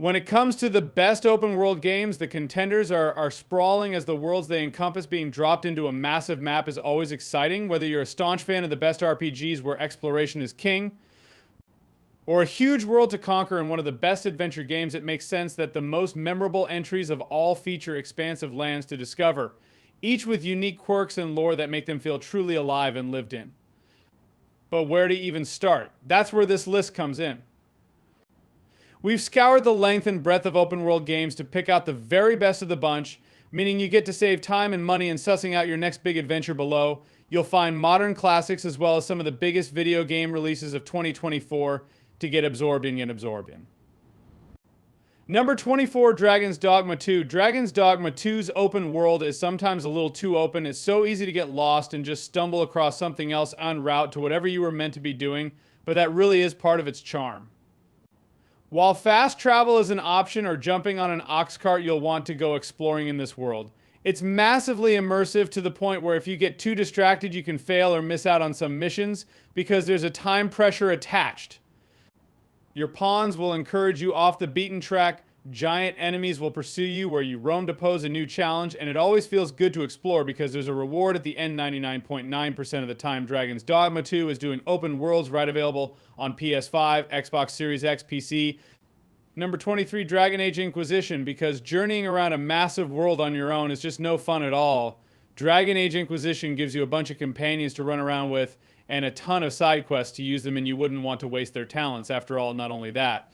When it comes to the best open world games, the contenders are sprawling, as the worlds they encompass being dropped into a massive map is always exciting, whether you're a staunch fan of the best RPGs where exploration is king, or a huge world to conquer in one of the best adventure games. It makes sense that the most memorable entries of all feature expansive lands to discover, each with unique quirks and lore that make them feel truly alive and lived in. But where to even start? That's where this list comes in. We've scoured the length and breadth of open world games to pick out the very best of the bunch, meaning you get to save time and money in sussing out your next big adventure below. You'll find modern classics as well as some of the biggest video game releases of 2024 to get absorbed in and absorbed in. Number 24, Dragon's Dogma 2. Dragon's Dogma 2's open world is sometimes a little too open. It's so easy to get lost and just stumble across something else en route to whatever you were meant to be doing, but that really is part of its charm. While fast travel is an option, or jumping on an ox cart, you'll want to go exploring in this world. It's massively immersive to the point where if you get too distracted, you can fail or miss out on some missions because there's a time pressure attached. Your pawns will encourage you off the beaten track, giant enemies will pursue you where you roam to pose a new challenge, and it always feels good to explore because there's a reward at the end 99.9% of the time. Dragon's Dogma 2 is doing open worlds, right available on PS5, Xbox Series X, PC. Number 23, Dragon Age Inquisition, because journeying around a massive world on your own is just no fun at all. Dragon Age Inquisition gives you a bunch of companions to run around with and a ton of side quests to use them, and you wouldn't want to waste their talents. After all, not only that,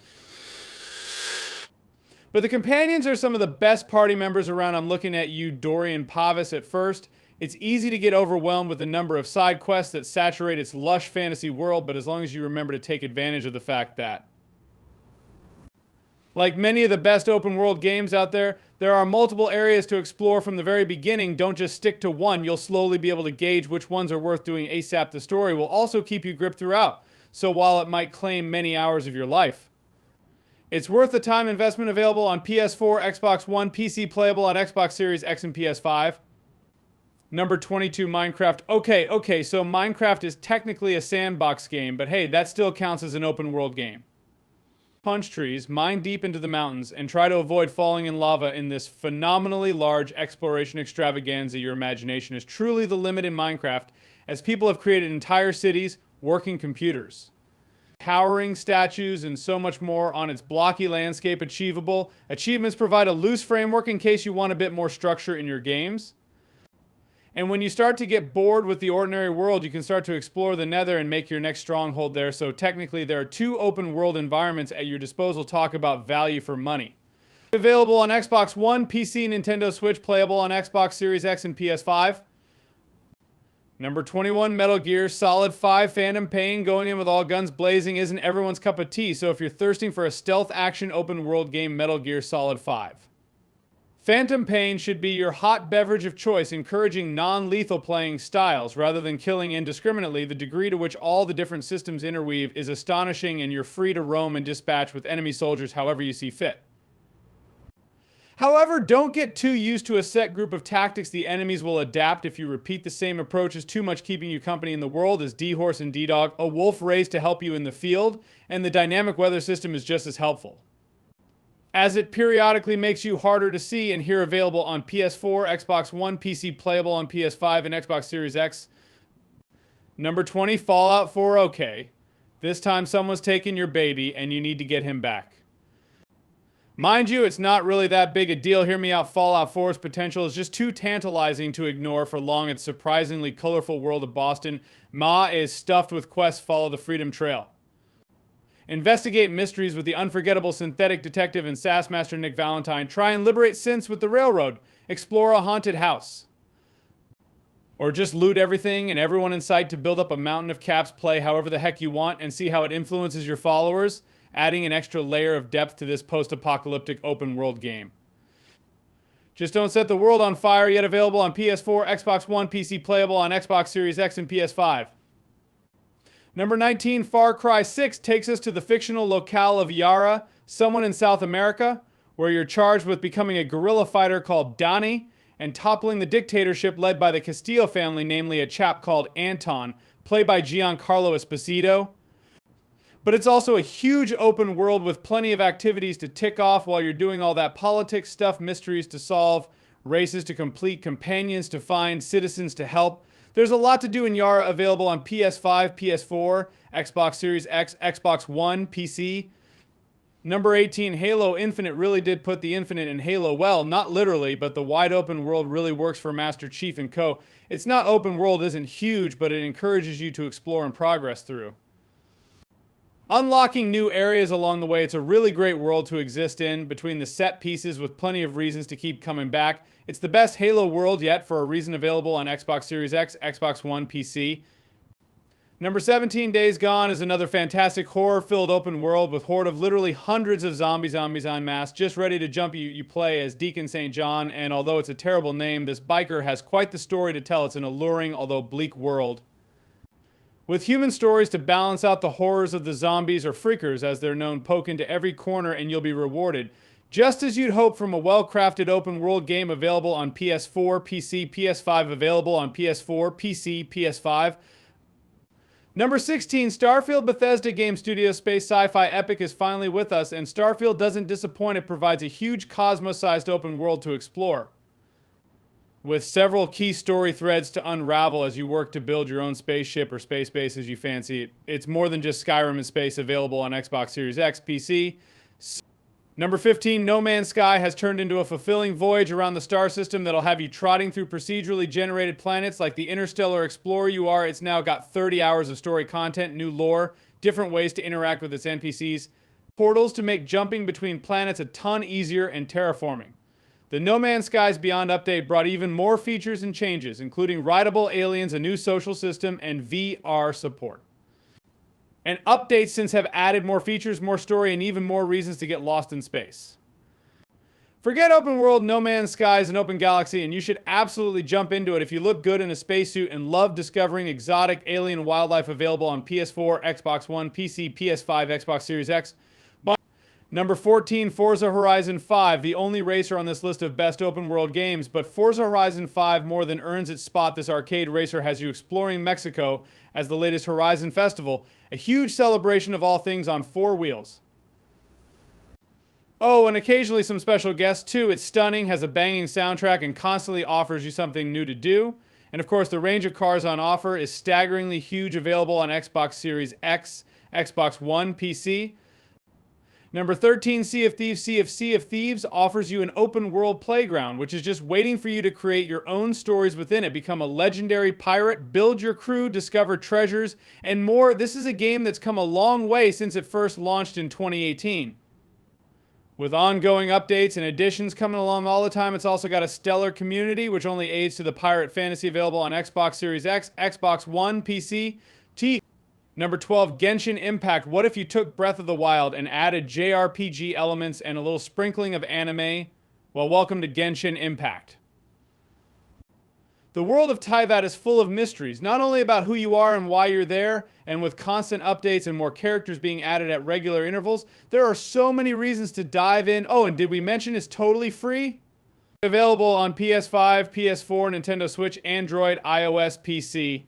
but the companions are some of the best party members around. I'm looking at you, Dorian Pavis, at first. It's easy to get overwhelmed with the number of side quests that saturate its lush fantasy world, but as long as you remember to take advantage of the fact that, like many of the best open world games out there, there are multiple areas to explore from the very beginning. Don't just stick to one. You'll slowly be able to gauge which ones are worth doing ASAP. The story will also keep you gripped throughout, so while it might claim many hours of your life, it's worth the time investment. Available on PS4, Xbox One, PC, playable on Xbox Series X and PS5. Number 22, Minecraft. Okay, so Minecraft is technically a sandbox game, but hey, that still counts as an open world game. Punch trees, mine deep into the mountains, and try to avoid falling in lava in this phenomenally large exploration extravaganza. Your imagination is truly the limit in Minecraft, as people have created entire cities, working computers, towering statues, and so much more on its blocky landscape. Achievable achievements provide a loose framework in case you want a bit more structure in your games. And when you start to get bored with the ordinary world, you can start to explore the Nether and make your next stronghold there. So technically, there are two open world environments at your disposal. Talk about value for money. Available on Xbox One, PC, Nintendo Switch, playable on Xbox Series X and PS5. Number 21, Metal Gear Solid 5 Phantom Pain. Going in with all guns blazing isn't everyone's cup of tea, so if you're thirsting for a stealth action open world game, Metal Gear Solid 5. Phantom Pain should be your hot beverage of choice, encouraging non-lethal playing styles rather than killing indiscriminately. The degree to which all the different systems interweave is astonishing, and you're free to roam and dispatch with enemy soldiers however you see fit. However, don't get too used to a set group of tactics. The enemies will adapt if you repeat the same approaches too much. Keeping you company in the world is D-Horse and D-Dog, a wolf raised to help you in the field, and the dynamic weather system is just as helpful, as it periodically makes you harder to see and hear. Available on PS4, Xbox One, PC, playable on PS5 and Xbox Series X. Number 20, Fallout 4. Okay, this time someone's taken your baby and you need to get him back. Mind you, it's not really that big a deal. Hear me out. Fallout 4's potential is just too tantalizing to ignore for long. Its surprisingly colorful world of Boston, Ma, is stuffed with quests. Follow the Freedom Trail. Investigate mysteries with the unforgettable synthetic detective and sass master Nick Valentine. Try and liberate synths with the railroad. Explore a haunted house. Or just loot everything and everyone in sight to build up a mountain of caps. Play however the heck you want and see how it influences your followers, adding an extra layer of depth to this post-apocalyptic open world game. Just don't set the world on fire. Yet available on PS4, Xbox One, PC, playable on Xbox Series X and PS5. Number 19, Far Cry 6 takes us to the fictional locale of Yara, someone in South America, where you're charged with becoming a guerrilla fighter called Dani and toppling the dictatorship led by the Castillo family, namely a chap called Anton, played by Giancarlo Esposito. But it's also a huge open world with plenty of activities to tick off while you're doing all that politics stuff, mysteries to solve, races to complete, companions to find, citizens to help. There's a lot to do in Yara, available on PS5, PS4, Xbox Series X, Xbox One, PC. Number 18, Halo Infinite really did put the infinite in Halo well, not literally, but the wide open world really works for Master Chief and co. It's not open world isn't huge, but it encourages you to explore and progress through. Unlocking new areas along the way, it's a really great world to exist in, between the set pieces with plenty of reasons to keep coming back. It's the best Halo world yet, for a reason, available on Xbox Series X, Xbox One, PC. Number 17, Days Gone, is another fantastic horror-filled open world with horde of literally hundreds of zombies en masse, just ready to jump you. You play as Deacon St. John, and although it's a terrible name, this biker has quite the story to tell. It's an alluring, although bleak world, with human stories to balance out the horrors of the zombies, or freakers as they're known, poke into every corner and you'll be rewarded. Just as you'd hope from a well-crafted open world game, available on PS4, PC, PS5, available on PS4, PC, PS5. Number 16, Starfield. Bethesda game studio space sci-fi epic is finally with us, and Starfield doesn't disappoint. It provides a huge cosmos-sized open world to explore, with several key story threads to unravel as you work to build your own spaceship or space base as you fancy it. It's more than just Skyrim in space, available on Xbox Series X, PC. Number 15, No Man's Sky has turned into a fulfilling voyage around the star system that'll have you trotting through procedurally generated planets like the interstellar explorer you are. It's now got 30 hours of story content, new lore, different ways to interact with its NPCs, portals to make jumping between planets a ton easier, and terraforming. The No Man's Skies Beyond update brought even more features and changes, including rideable aliens, a new social system, and VR support. And updates since have added more features, more story, and even more reasons to get lost in space. Forget open world, No Man's Skies, and open galaxy, and you should absolutely jump into it if you look good in a spacesuit and love discovering exotic alien wildlife, available on PS4, Xbox One, PC, PS5, Xbox Series X. Number 14, Forza Horizon 5, the only racer on this list of best open world games, but Forza Horizon 5 more than earns its spot. This arcade racer has you exploring Mexico as the latest Horizon Festival, a huge celebration of all things on 4 wheels. Oh, and occasionally some special guests too. It's stunning, has a banging soundtrack, and constantly offers you something new to do. And of course, the range of cars on offer is staggeringly huge, available on Xbox Series X, Xbox One, PC. Number 13, Sea of Thieves. Sea of Thieves offers you an open world playground, which is just waiting for you to create your own stories within it. Become a legendary pirate, build your crew, discover treasures, and more. This is a game that's come a long way since it first launched in 2018. With ongoing updates and additions coming along all the time, it's also got a stellar community, which only aids to the pirate fantasy, available on Xbox Series X, Xbox One, PC, Number 12, Genshin Impact. What if you took Breath of the Wild and added JRPG elements and a little sprinkling of anime? Well, welcome to Genshin Impact. The world of Tyvat is full of mysteries, not only about who you are and why you're there, and with constant updates and more characters being added at regular intervals, there are so many reasons to dive in. Oh, and did we mention it's totally free? Available on PS5, PS4, Nintendo Switch, Android, iOS, PC.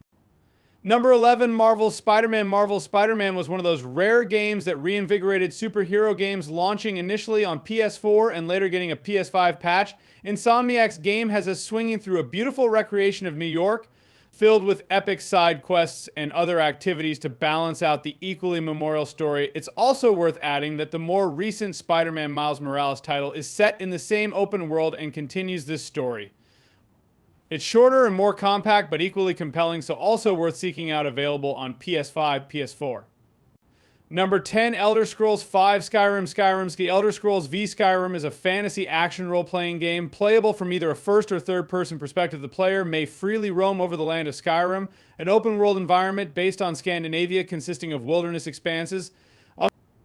Number 11, Marvel's SpiderMan. Marvel's SpiderMan was one of those rare games that reinvigorated superhero games, launching initially on PS4 and later getting a PS5 patch. Insomniac's game has us swinging through a beautiful recreation of New York, filled with epic side quests and other activities to balance out the equally memorial story. It's also worth adding that the more recent Spider-Man Miles Morales title is set in the same open world and continues this story. It's shorter and more compact, but equally compelling, so also worth seeking out, available on PS5, PS4. Number 10, Elder Scrolls V Skyrim. The Elder Scrolls V Skyrim is a fantasy action role-playing game, playable from either a first or third-person perspective. The player may freely roam over the land of Skyrim, an open-world environment based on Scandinavia, consisting of wilderness expanses.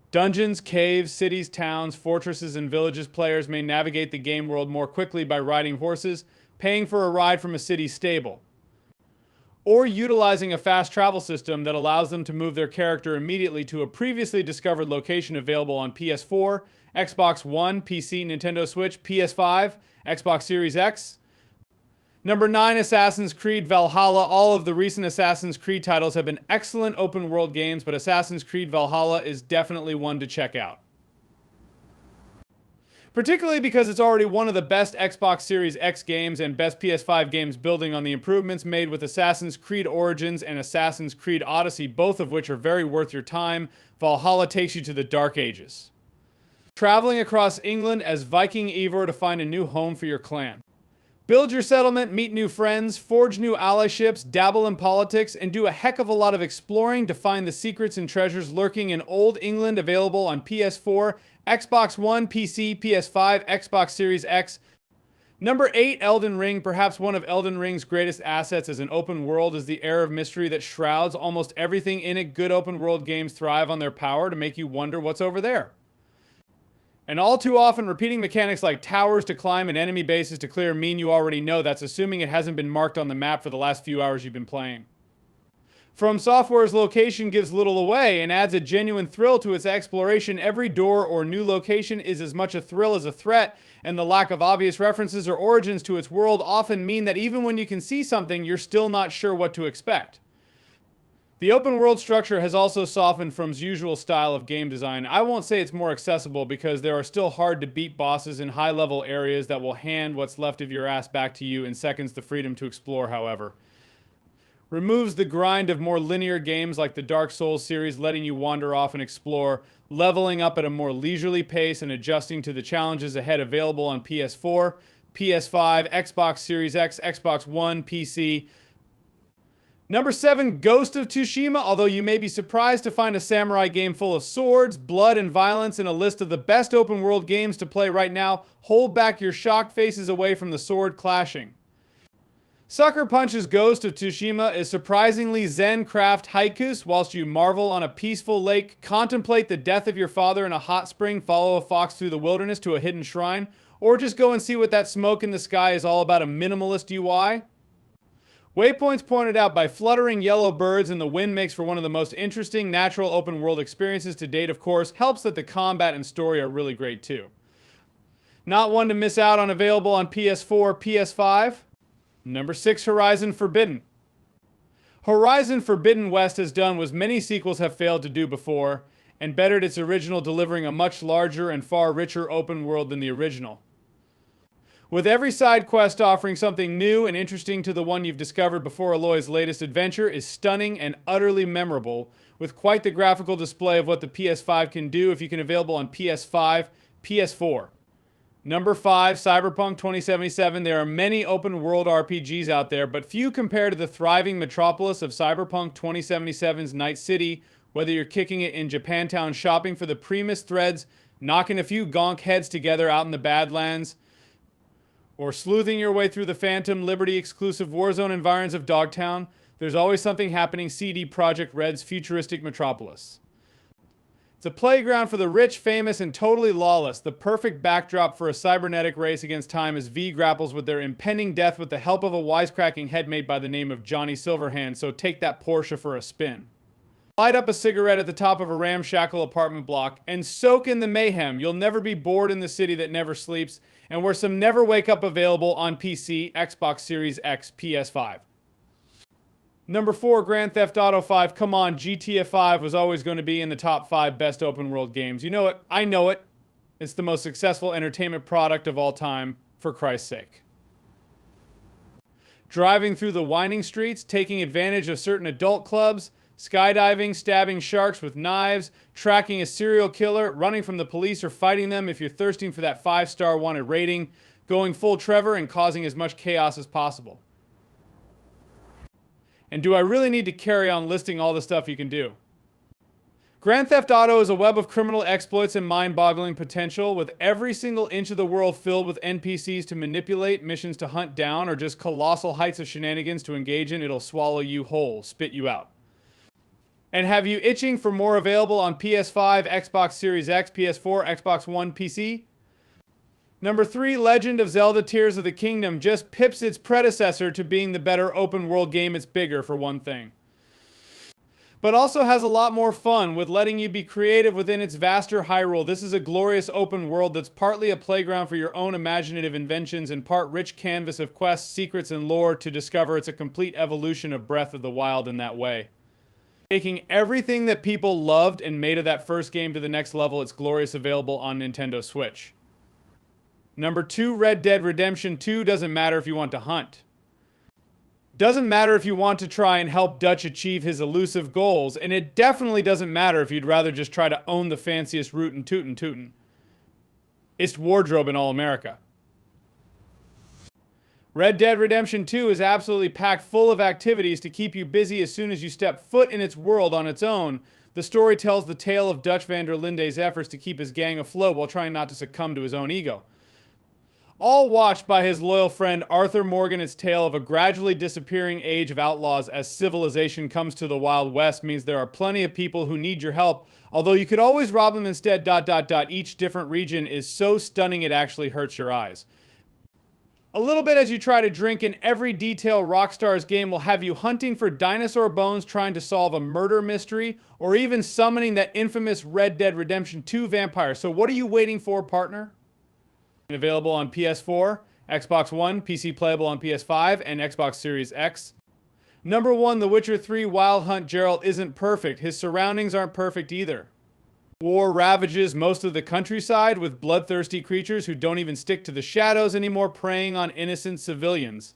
Dungeons, caves, cities, towns, fortresses, and villages. Players may navigate the game world more quickly by riding horses, paying for a ride from a city stable, or utilizing a fast travel system that allows them to move their character immediately to a previously discovered location, available on PS4, Xbox One, PC, Nintendo Switch, PS5, Xbox Series X. Number 9, Assassin's Creed Valhalla. All of the recent Assassin's Creed titles have been excellent open world games, but Assassin's Creed Valhalla is definitely one to check out. Particularly because it's already one of the best Xbox Series X games and best PS5 games, building on the improvements made with Assassin's Creed Origins and Assassin's Creed Odyssey, both of which are very worth your time. Valhalla takes you to the Dark Ages, traveling across England as Viking Eivor to find a new home for your clan. Build your settlement, meet new friends, forge new allyships, dabble in politics, and do a heck of a lot of exploring to find the secrets and treasures lurking in Old England, available on PS4, Xbox One, PC, PS5, Xbox Series X. Number 8, Elden Ring. Perhaps one of Elden Ring's greatest assets as an open world is the air of mystery that shrouds almost everything in it. Good open world games thrive on their power to make you wonder what's over there. And all too often, repeating mechanics like towers to climb and enemy bases to clear mean you already know. That's assuming it hasn't been marked on the map for the last few hours you've been playing. From Software's location gives little away and adds a genuine thrill to its exploration. Every door or new location is as much a thrill as a threat, and the lack of obvious references or origins to its world often mean that even when you can see something, you're still not sure what to expect. The open world structure has also softened from its usual style of game design. I won't say it's more accessible, because there are still hard to beat bosses in high level areas that will hand what's left of your ass back to you in seconds. The freedom to explore, however, removes the grind of more linear games like the Dark Souls series, letting you wander off and explore, leveling up at a more leisurely pace and adjusting to the challenges ahead. Available on PS4, PS5, Xbox Series X, Xbox One, PC. Number 7, Ghost of Tsushima. Although you may be surprised to find a samurai game full of swords, blood, and violence in a list of the best open world games to play right now, hold back your shocked faces away from the sword clashing. Sucker Punch's Ghost of Tsushima is surprisingly zen craft haikus whilst you marvel on a peaceful lake, contemplate the death of your father in a hot spring, follow a fox through the wilderness to a hidden shrine, or just go and see what that smoke in the sky is all about. A minimalist UI. Waypoints pointed out by fluttering yellow birds, and the wind makes for one of the most interesting natural open world experiences to date. Of course, helps that the combat and story are really great too. Not one to miss out on. Available on PS4, PS5. Number 6, Horizon Forbidden. Horizon Forbidden West has done what many sequels have failed to do before, and bettered its original, delivering a much larger and far richer open world than the original. With every side quest offering something new and interesting to the one you've discovered before. Aloy's latest adventure is stunning and utterly memorable, with quite the graphical display of what the PS5 can do. If you can, available on PS5, PS4. Number 5, Cyberpunk 2077. There are many open world RPGs out there, but few compare to the thriving metropolis of Cyberpunk 2077's Night City. Whether you're kicking it in Japantown, shopping for the Primus threads, knocking a few gonk heads together out in the Badlands, or sleuthing your way through the Phantom Liberty exclusive Warzone environs of Dogtown, there's always something happening. CD Projekt Red's futuristic metropolis. It's a playground for the rich, famous, and totally lawless. The perfect backdrop for a cybernetic race against time as V grapples with their impending death with the help of a wisecracking headmate by the name of Johnny Silverhand. So take that Porsche for a spin. Light up a cigarette at the top of a ramshackle apartment block and soak in the mayhem. You'll never be bored in the city that never sleeps, and where some never wake up. Available on PC, Xbox Series X, PS5. Number 4, Grand Theft Auto 5. Come on, GTA 5 was always going to be in the top 5 best open world games. You know it. I know it. It's the most successful entertainment product of all time, for Christ's sake. Driving through the winding streets, taking advantage of certain adult clubs, skydiving, stabbing sharks with knives, tracking a serial killer, running from the police or fighting them if you're thirsting for that 5-star wanted rating, going full Trevor and causing as much chaos as possible. And do I really need to carry on listing all the stuff you can do? Grand Theft Auto is a web of criminal exploits and mind-boggling potential, with every single inch of the world filled with NPCs to manipulate, missions to hunt down, or just colossal heights of shenanigans to engage in. It'll swallow you whole, spit you out. And have you itching for more? Available on PS5, Xbox Series X, PS4, Xbox One, PC. Number 3, Legend of Zelda Tears of the Kingdom just pips its predecessor to being the better open world game. It's bigger, for one thing. but also has a lot more fun with letting you be creative within its vaster Hyrule. This is a glorious open world that's partly a playground for your own imaginative inventions and part rich canvas of quests, secrets, and lore to discover. It's a complete evolution of Breath of the Wild in that way. Taking everything that people loved and made of that first game to the next level, it's glorious, available on Nintendo Switch. Number 2, Red Dead Redemption 2 doesn't matter if you want to hunt. Doesn't matter if you want to try and help Dutch achieve his elusive goals, and it definitely doesn't matter if you'd rather just try to own the fanciest rootin' tootin' tootin'. It's wardrobe in all America. Red Dead Redemption 2 is absolutely packed full of activities to keep you busy as soon as you step foot in its world on its own. The story tells the tale of Dutch van der Linde's efforts to keep his gang afloat while trying not to succumb to his own ego. All watched by his loyal friend Arthur Morgan. Its tale of a gradually disappearing age of outlaws as civilization comes to the Wild West means there are plenty of people who need your help, although you could always rob them instead. Each different region is so stunning it actually hurts your eyes. A little bit as you try to drink, in every detail Rockstar's game will have you hunting for dinosaur bones, trying to solve a murder mystery, or even summoning that infamous Red Dead Redemption 2 vampire. So what are you waiting for, partner? Available on PS4, Xbox One, PC playable on PS5, and Xbox Series X. Number 1, The Witcher 3 Wild Hunt. Geralt isn't perfect. His surroundings aren't perfect either. War ravages most of the countryside with bloodthirsty creatures who don't even stick to the shadows anymore, preying on innocent civilians.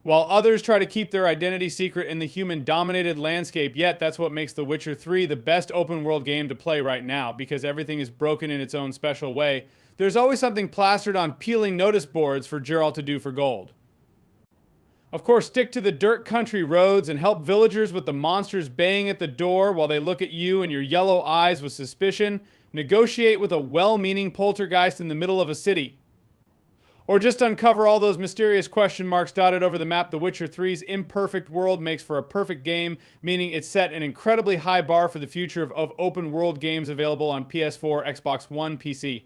While others try to keep their identity secret in the human-dominated landscape, yet that's what makes The Witcher 3 the best open-world game to play right now, because everything is broken in its own special way. There's always something plastered on peeling notice boards for Geralt to do for gold. Of course, stick to the dirt country roads and help villagers with the monsters baying at the door while they look at you and your yellow eyes with suspicion. Negotiate with a well-meaning poltergeist in the middle of a city. Or just uncover all those mysterious question marks dotted over the map. The Witcher 3's imperfect world makes for a perfect game, meaning it's set an incredibly high bar for the future of open world games available on PS4, Xbox One, PC.